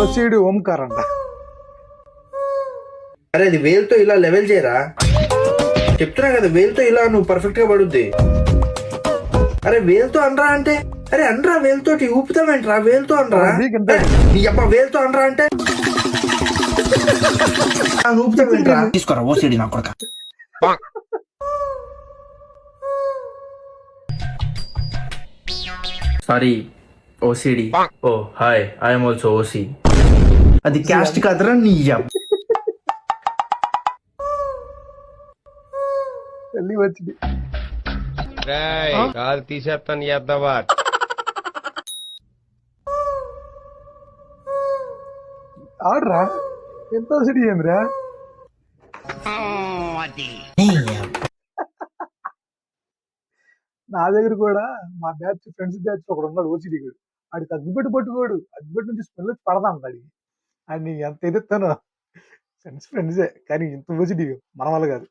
OCD Omkar అంట. అరే అది వేలుతో ఇలా లెవెల్ చేయరా, చెప్తున్నా కదా వేలుతో ఇలా నువ్వు పర్ఫెక్ట్ గా పడుద్ది. అరే వేలుతో అనరా అంటే, అరే అనరా వేలుతోటి ఊపుతావేంట్రా, వేలుతో అనరా నీ అబ్బా, వేలుతో అనరా అంటే ఊపుతావేంట్రా. తీసుకోరా ఓసిడి నా కొడక. Sorry OCD. Oh hi, I'm also OC. అది క్యాస్ట్ కదరా నీ తల్లి వచ్చింది. కాదు తీసేస్తాను చేద్దావా. ఆడరా ఎంత ఓసిడి ఏమిరా. నా దగ్గర కూడా మా బ్యాచ్ ఫ్రెండ్స్ బ్యాచ్ ఒకడు ఉన్నాడు ఓసిడి గడు. ఆడికి అగ్గిపెట్టి పట్టుకోడు, అగ్గిపెట్టి నుంచి స్మెల్ వచ్చి పడదా అంట ఆడికి. ఆడిని ఎంత ఎదుగుతానో ఫ్రెండ్సే కానీ ఇంత ఓసిడి మన వల్ల కాదు.